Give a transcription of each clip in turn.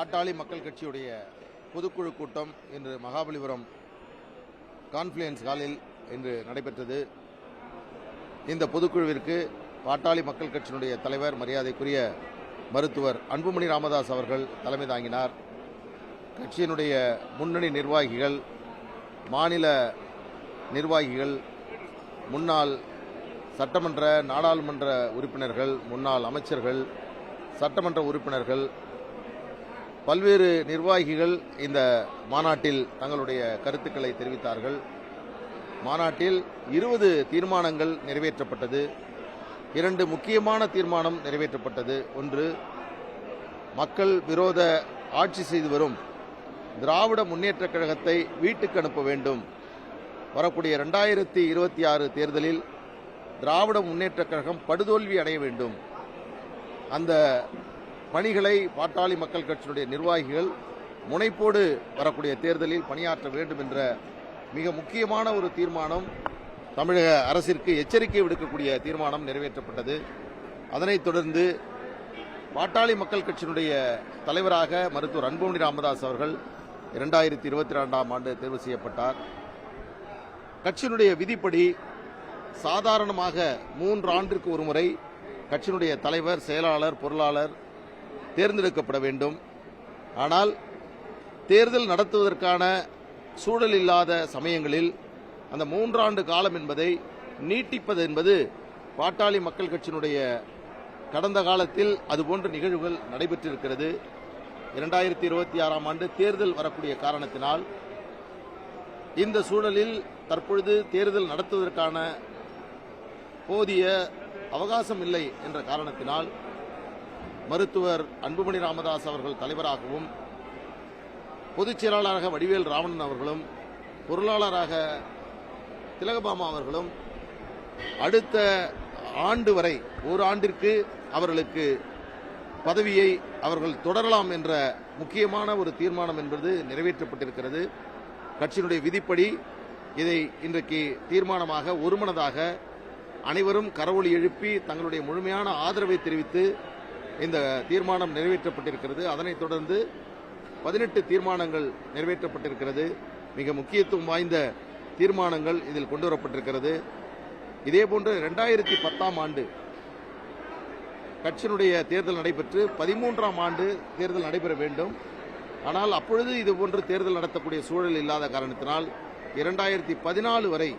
பாட்டாளி மக்கள் கட்சியுடைய பொதுக்குழு கூட்டம் இன்று மகாபலிபுரம் கான்ஃபரன்ஸ் ஹாலில் இன்று நடைபெற்றது. இந்த பொதுக்குழுவிற்கு பாட்டாளி மக்கள் கட்சியினுடைய தலைவர் மரியாதைக்குரிய மருத்துவர் அன்புமணி ராமதாஸ் அவர்கள் தலைமை தாங்கினார். கட்சியினுடைய முன்னணி நிர்வாகிகள், மாநில நிர்வாகிகள், முன்னாள் சட்டமன்ற நாடாளுமன்ற உறுப்பினர்கள், முன்னாள் அமைச்சர்கள், சட்டமன்ற உறுப்பினர்கள், பல்வேறு நிர்வாகிகள் இந்த மாநாட்டில் தங்களுடைய கருத்துக்களை தெரிவித்தார்கள். மாநாட்டில் 20 தீர்மானங்கள் நிறைவேற்றப்பட்டது. 2 முக்கியமான தீர்மானம் நிறைவேற்றப்பட்டது. ஒன்று, மக்கள் விரோத ஆட்சி செய்து வரும் திராவிட முன்னேற்றக் கழகத்தை வீட்டுக்கு அனுப்ப வேண்டும். வரக்கூடிய 2026 தேர்தலில் திராவிட முன்னேற்றக் கழகம் படுதோல்வி அடைய வேண்டும். அந்த பணிகளை பாட்டாளி மக்கள் கட்சியினுடைய நிர்வாகிகள் முனைப்போடு வரக்கூடிய தேர்தலில் பணியாற்ற வேண்டும் என்ற மிக முக்கியமான ஒரு தீர்மானம், தமிழக அரசிற்கு எச்சரிக்கை விடுக்கக்கூடிய தீர்மானம் நிறைவேற்றப்பட்டது. அதனைத் தொடர்ந்து பாட்டாளி மக்கள் கட்சியினுடைய தலைவராக மருத்துவர் அன்புமணி ராமதாஸ் அவர்கள் 2022ஆம் ஆண்டு தேர்வு செய்யப்பட்டார். கட்சியினுடைய விதிப்படி சாதாரணமாக 3 ஆண்டிற்கு ஒருமுறை கட்சியினுடைய தலைவர், செயலாளர், பொருளாளர் தேர்ந்தெடுக்கப்பட வேண்டும். ஆனால் தேர்தல் நடத்துவதற்கான சூழல் இல்லாத சமயங்களில் அந்த 3 ஆண்டு காலம் என்பதை நீட்டிப்பது என்பது பாட்டாளி மக்கள் கட்சியினுடைய கடந்த காலத்தில் அதுபோன்ற நிகழ்வுகள் நடைபெற்றிருக்கிறது. 2026ஆம் ஆண்டு தேர்தல் வரக்கூடிய காரணத்தினால் இந்த சூழலில் தற்பொழுது தேர்தல் நடத்துவதற்கான போதிய அவகாசம் இல்லை என்ற காரணத்தினால் மருத்துவர் அன்புமணி ராமதாஸ் அவர்கள் தலைவராகவும், பொதுச் செயலாளராக வடிவேல் ராவணன் அவர்களும், பொருளாளராக திலகபாமா அவர்களும் அடுத்த ஆண்டு வரை ஒரு ஆண்டிற்கு அவர்களுக்கு பதவியை அவர்கள் தொடரலாம் என்ற முக்கியமான ஒரு தீர்மானம் என்பது நிறைவேற்றப்பட்டிருக்கிறது. கட்சியினுடைய விதிப்படி இதை இன்றைக்கு தீர்மானமாக ஒருமனதாக அனைவரும் கரவொலி எழுப்பி தங்களுடைய முழுமையான ஆதரவை தெரிவித்து இந்த தீர்மானம் நிறைவேற்றப்பட்டிருக்கிறது. அதனைத் தொடர்ந்து 18 தீர்மானங்கள் நிறைவேற்றப்பட்டிருக்கிறது. மிக முக்கியத்துவம் வாய்ந்த தீர்மானங்கள் இதில் கொண்டுவரப்பட்டிருக்கிறது. இதேபோன்று 2010ஆம் ஆண்டு கட்சியினுடைய தேர்தல் நடைபெற்று 13ஆம் ஆண்டு தேர்தல் நடைபெற வேண்டும். ஆனால் அப்பொழுது இதுபோன்று தேர்தல் நடத்தக்கூடிய சூழல் இல்லாத காரணத்தினால் 2014 வரை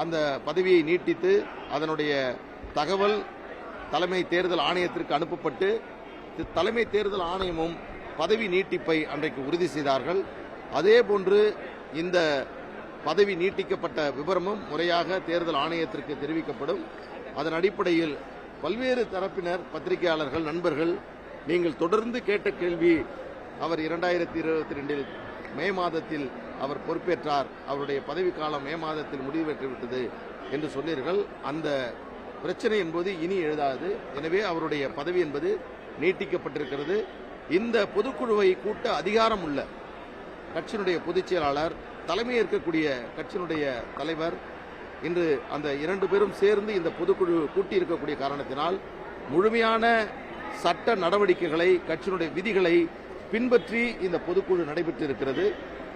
அந்த பதவியை நீட்டித்து அதனுடைய தகவல் தலைமை தேர்தல் ஆணையத்திற்கு அனுப்பப்பட்டு தலைமை தேர்தல் ஆணையமும் பதவி நீட்டிப்பை அன்றைக்கு உறுதி செய்தார்கள். அதேபோன்று இந்த பதவி நீட்டிக்கப்பட்ட விவரமும் முறையாக தேர்தல் ஆணையத்திற்கு தெரிவிக்கப்படும். அதன் அடிப்படையில் பல்வேறு தரப்பினர், பத்திரிகையாளர்கள், நண்பர்கள், நீங்கள் தொடர்ந்து கேட்ட கேள்வி, அவர் 2022 மே மாதத்தில் அவர் பொறுப்பேற்றார், அவருடைய பதவிக்காலம் மே மாதத்தில் முடிவு பெற்றுவிட்டது என்று சொன்னீர்கள். அந்த பிரச்சனை என்பது இனி எழுதாது. எனவே அவருடைய பதவி என்பது நீட்டிக்கப்பட்டிருக்கிறது. இந்த பொதுக்குழுவை கூட்ட அதிகாரம் உள்ள கட்சியினுடைய பொதுச் செயலாளர், தலைமை ஏற்கக்கூடிய கட்சியினுடைய தலைவர் இன்று அந்த 2 பேரும் சேர்ந்து இந்த பொதுக்குழு கூட்டியிருக்கக்கூடிய காரணத்தினால் முழுமையான சட்ட நடவடிக்கைகளை, கட்சியினுடைய விதிகளை பின்பற்றி இந்த பொதுக்குழு நடைபெற்றிருக்கிறது.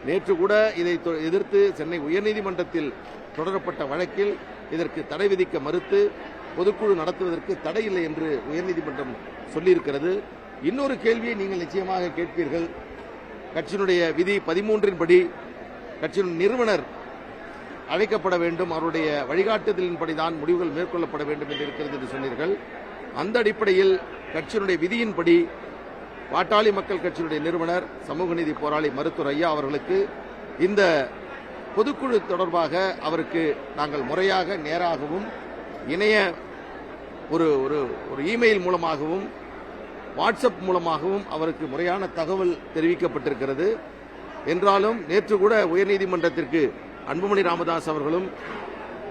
நேற்று கூட இதை எதிர்த்து சென்னை உயர்நீதிமன்றத்தில் தொடரப்பட்ட வழக்கில் இதற்கு தடை விதிக்க மறுத்து பொதுக்குழு நடத்துவதற்கு தடை இல்லை என்று உயர்நீதிமன்றம் சொல்லியிருக்கிறது. இன்னொரு கேள்வியை நீங்கள் நிச்சயமாக கேட்பீர்கள். கட்சியினுடைய விதி 13 படி கட்சியின் நிறுவனர் அழைக்கப்பட வேண்டும், அவருடைய வழிகாட்டுதலின்படிதான் முடிவுகள் மேற்கொள்ளப்பட வேண்டும் என்று இருக்கிறது என்று சொன்னீர்கள். அந்த அடிப்படையில் கட்சியினுடைய விதியின்படி பாட்டாளி மக்கள் கட்சியினுடைய நிறுவனர், சமூக நீதி போராளி மருத்துவர் ஐயா அவர்களுக்கு இந்த பொதுக்குழு தொடர்பாக அவருக்கு நாங்கள் முறையாக நேராகவும் இணைய ஒரு இமெயில் மூலமாகவும் வாட்ஸ்அப் மூலமாகவும் அவருக்கு முறையான தகவல் தெரிவிக்கப்பட்டிருக்கிறது. என்றாலும் நேற்று கூட உயர்நீதிமன்றத்திற்கு அன்புமணி ராமதாஸ்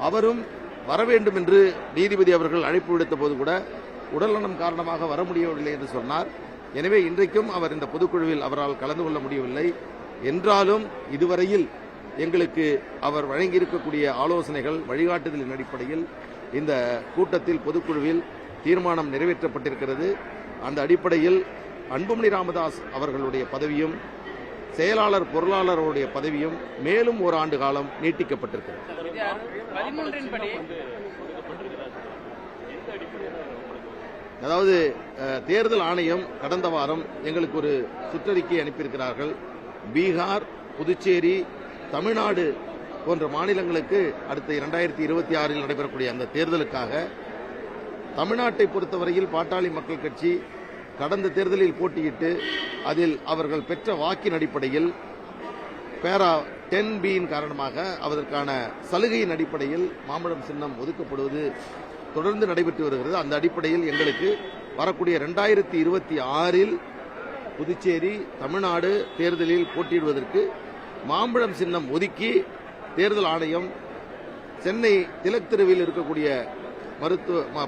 அவரும் வர வேண்டும் என்று நீதிபதி அவர்கள் அழைப்பு விடுத்த போது கூட உடல்நலம் காரணமாக வர முடியவில்லை என்று சொன்னார். எனவே இன்றைக்கும் அவர் இந்த பொதுக்குழுவில் அவரால் கலந்து கொள்ள முடியவில்லை. என்றாலும் இதுவரையில் எங்களுக்கு அவர் வழங்கியிருக்கக்கூடிய ஆலோசனைகள், வழிகாட்டுதலின் அடிப்படையில் இந்த கூட்டத்தில் பொதுக்குழுவில் தீர்மானம் நிறைவேற்றப்பட்டிருக்கிறது. அந்த அடிப்படையில் அன்புமணி ராமதாஸ் அவர்களுடைய பதவியும் செயலாளர் பொருளாளருடைய பதவியும் மேலும் ஒரு ஆண்டு காலம் நீட்டிக்கப்பட்டிருக்கிறது. அதாவது தேர்தல் ஆணையம் கடந்த வாரம் எங்களுக்கு ஒரு சுற்றறிக்கை அனுப்பியிருக்கிறார்கள். பீகார், புதுச்சேரி, தமிழ்நாடு போன்ற மாநிலங்களுக்கு அடுத்த 2026 நடைபெறக்கூடிய அந்த தேர்தலுக்காக தமிழ்நாட்டை பொறுத்தவரையில் பாட்டாளி மக்கள் கட்சி கடந்த தேர்தலில் போட்டியிட்டு அதில் அவர்கள் பெற்ற வாக்கின் அடிப்படையில் பேரா 10B காரணமாக அதற்கான சலுகையின் அடிப்படையில் மாம்பழம் சின்னம் ஒதுக்கப்படுவது தொடர்ந்து நடைபெற்று வருகிறது. அந்த அடிப்படையில் எங்களுக்கு வரக்கூடிய 2026 புதுச்சேரி, தமிழ்நாடு தேர்தலில் போட்டியிடுவதற்கு மாம்பழம் சின்னம் ஒதுக்கி தேர்தல் ஆணையம் சென்னை திலக் தெருவில் இருக்கக்கூடிய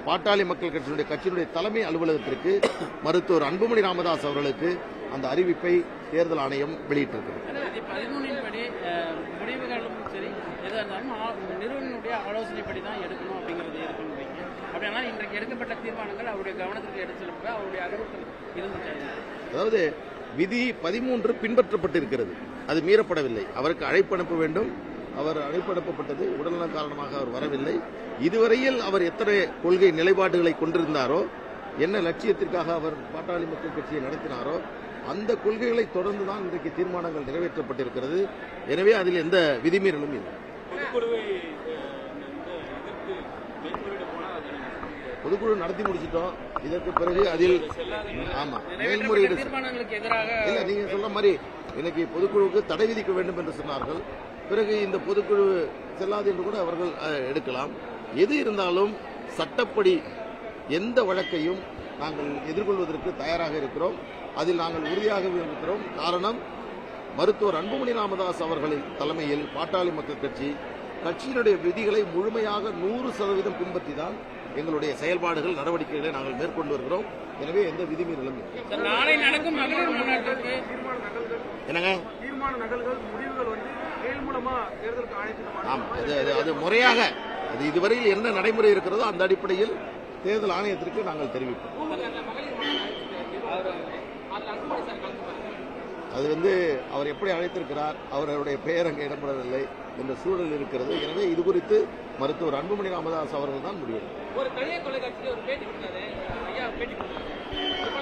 பாட்டாளி மக்கள் கட்சியினுடைய தலைமை அலுவலகத்திற்கு மருத்துவர் அன்புமணி ராமதாஸ் அவர்களுக்கு அந்த அறிவிப்பை தேர்தல் ஆணையம் வெளியிட்டிருக்கிறது. முடிவுகளும் சரி எதாக இருந்தாலும் நிறுவனங்களுடைய ஆலோசனைப்படி தான் எடுக்கணும் அப்படிங்கிறது இருக்கணும். அப்படின்னா இன்றைக்கு எடுக்கப்பட்ட தீர்மானங்கள் அவருடைய கவனத்துக்கு எடுத்து செல்ல அவருடைய அறிவுறுத்தல் இருந்துச்சு. அதாவது விதி 13 பின்பற்றப்பட்டிருக்கிறது, அது மீறப்படவில்லை. அவருக்கு அழைப்பு அனுப்ப வேண்டும். அவர் அழைப்பு அனுப்பப்பட்டது, உடல்நலம் காரணமாக அவர் வரவில்லை. இதுவரையில் அவர் எத்தனை கொள்கை நிலைப்பாடுகளை கொண்டிருந்தாரோ, என்ன லட்சியத்திற்காக அவர் பாட்டாளி மக்கள் கட்சியை நடத்தினாரோ அந்த கொள்கைகளை தொடர்ந்துதான் இன்றைக்கு தீர்மானங்கள் நிறைவேற்றப்பட்டிருக்கிறது. எனவே அதில் எந்த விதிமீறலும் இல்லை. பொதுக்குழு நடத்தி முடிச்சிட்டோம். இதற்கு பிறகு அதில் ஆமா மேல்முறையீடு இல்ல, நீங்க சொல்ற மாதிரி இன்னைக்கு பொதுக்குழுவுக்கு தடை விதிக்க வேண்டும் என்று சொன்னார்கள். பிறகு இந்த பொதுக்குழு செல்லாது என்று கூட அவர்கள் எடுக்கலாம். எது இருந்தாலும் சட்டப்படி எந்த வழக்கையும் நாங்கள் எதிர்கொள்வதற்கு தயாராக இருக்கிறோம். அதில் நாங்கள் உறுதியாக இருக்கிறோம். காரணம், மருத்துவர் அன்புமணி ராமதாஸ் அவர்களின் தலைமையில் பாட்டாளி மக்கள் கட்சியினுடைய விதிகளை முழுமையாக 100% பின்பற்றி தான் எங்களுடைய செயல்பாடுகள், நடவடிக்கைகளை நாங்கள் மேற்கொண்டு வருகிறோம். எனவே எந்த விதிமீறலும் என்னங்க அது முறையாக அது இதுவரையில் என்ன நடைமுறை இருக்கிறதோ அந்த அடிப்படையில் தேர்தல் ஆணையத்திற்கு நாங்கள் தெரிவிப்போம். அது அவர் எப்படி அழைத்திருக்கிறார், அவருடைய பெயர் அங்கே இடம்பெறவில்லை என்ற சூழல் இருக்கிறது. எனவே இது குறித்து மருத்துவர் அன்புமணி ராமதாஸ் அவர்கள் தான் முடிவு. ஒரு தனியார் தொலைக்காட்சியில் ஒரு பேட்டி கொடுத்தாரு. ஐயா பேட்டி கொடுத்தாரு.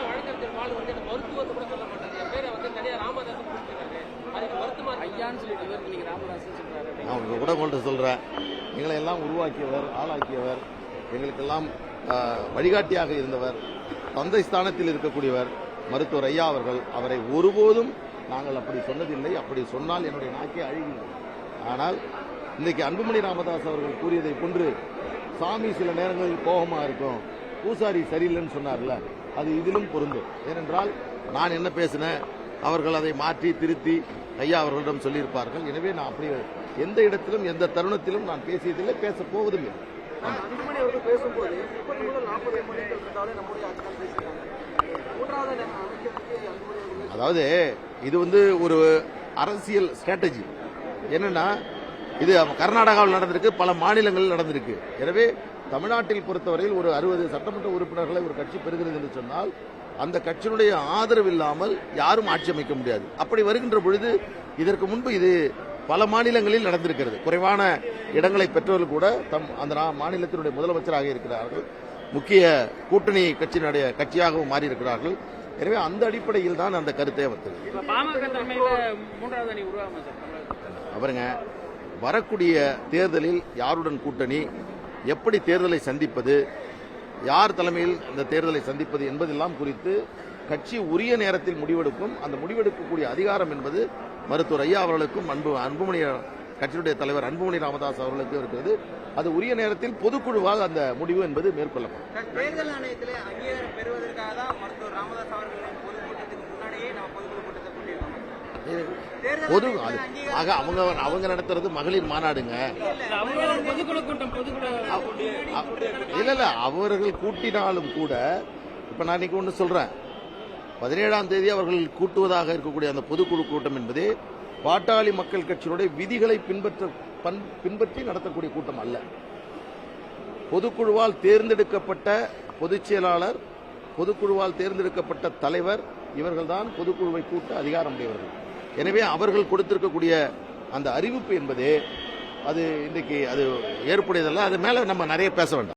வழக்கறிஞர் பால் மருத்துவத்தை கூட சொல்ல மாட்டாங்க. பேரை தனியார் ராமதாஸ் கொடுத்துருக்காரு. அதுக்கு மருத்துவ ஐயான்னு சொல்லிட்டு நீங்க ராமதாஸ் சொல்றாரு. நான் உங்க கூட கொண்டு சொல்றேன். எங்களை எல்லாம் உருவாக்கியவர், ஆளாக்கியவர், எங்களுக்கெல்லாம் வழிகாட்டியாக இருந்தவர், தந்தை ஸ்தானத்தில் இருக்கக்கூடியவர் மருத்துவர் ஐயா அவர்கள். அவரை ஒருபோதும் நாங்கள் அப்படி சொன்னதில்லை. அப்படி சொன்னால் என்னுடைய நாக்கே அழுகினது. ஆனால் இன்றைக்கு அன்புமணி ராமதாஸ் அவர்கள் கூறியதை போன்று சாமி சில நேரங்களில் கோபமா இருக்கும், பூசாரி சரியில்லைன்னு சொன்னார்ல, அது இதிலும் பொருந்தும். ஏனென்றால் நான் என்ன பேசினேன், அவர்கள் அதை மாற்றி திருத்தி ஐயா அவர்களிடம் சொல்லியிருப்பார்கள். எனவே நான் அப்படி எந்த இடத்திலும் எந்த தருணத்திலும் நான் பேசியதில்லை, பேச போவதும் இல்லை. அன்புமணி அவர்கள் பேசும்போது 30 முதல் 40 மணிகள் இருந்தாலே நம்முடைய ஆட்சிகள் பேசுகிறாங்க. அதாவது இது ஒரு அரசியல் ஸ்ட்ராட்டஜி. என்னன்னா, இது கர்நாடகாவில் நடந்திருக்கு, பல மாநிலங்களில் நடந்திருக்கு. எனவே தமிழ்நாட்டில் பொறுத்தவரையில் ஒரு 60 சட்டமன்ற உறுப்பினர்களை ஒரு கட்சி பெறுகிறது என்று சொன்னால் அந்த கட்சியினுடைய ஆதரவு இல்லாமல் யாரும் ஆட்சி அமைக்க முடியாது. அப்படி வருகின்ற பொழுது இதற்கு முன்பு இது பல மாநிலங்களில் நடந்திருக்கிறது. குறைவான இடங்களை பெற்றவர்கள் கூட அந்த மாநிலத்தினுடைய முதலமைச்சராக இருக்கிறார்கள், முக்கிய கூட்டணி கட்சியினுடைய கட்சியாகவும் மாறி இருக்கிறார்கள். எனவே அந்த அடிப்படையில் தான் அந்த கருத்தை அவருங்க வரக்கூடிய தேர்தலில் யாருடன் கூட்டணி, எப்படி தேர்தலை சந்திப்பது, யார் தலைமையில் இந்த தேர்தலை சந்திப்பது என்பதெல்லாம் குறித்து கட்சி உரிய நேரத்தில் முடிவெடுக்கும். அந்த முடிவெடுக்கக்கூடிய அதிகாரம் என்பது மருத்துவர் ஐயா அவர்களுக்கும் அன்புமணி கட்சியுடைய தலைவர் அன்புமணி ராமதாஸ் அவர்களுக்கு இருக்கிறது. அது உரிய நேரத்தில் பொதுக்குழுவால் அந்த முடிவு என்பது மேற்கொள்ளப்படும். தேர்தல் ஆணையத்திலே அங்கீகாரம் பெறுவதற்காக தான் மருத்துவர் ராமதாஸ் அவர்களின் பொதுக்கூட்டத்துக்கு முன்னாடியே நம்ம பொதுக்குழு கூட்டத்தை கூட்டியிருக்கோம். அவங்க நடத்துறது மகளிர் மாநாடுங்க. இல்ல அவர்கள் கூட்டினாலும் கூட இப்ப நான் இன்னைக்கு ஒன்று சொல்றேன், 17ஆம் தேதி அவர்கள் கூட்டுவதாக இருக்கக்கூடிய அந்த பொதுக்குழு கூட்டம் என்பது பாட்டாளி மக்கள் கட்சியினுடைய விதிகளை பின்பற்றி நடத்தக்கூடிய கூட்டம் அல்ல. பொதுக்குழுவால் தேர்ந்தெடுக்கப்பட்ட பொதுச் செயலாளர், பொதுக்குழுவால் தேர்ந்தெடுக்கப்பட்ட தலைவர், இவர்கள்தான் பொதுக்குழுவை கூட்ட அதிகாரம் உடையவர்கள். எனவே அவர்கள் கொடுத்திருக்கக்கூடிய அந்த அறிவிப்பு என்பது அது இன்றைக்கு அது ஏற்புடையதல்ல. அது மேல நம்ம நிறைய பேச வேண்டாம்.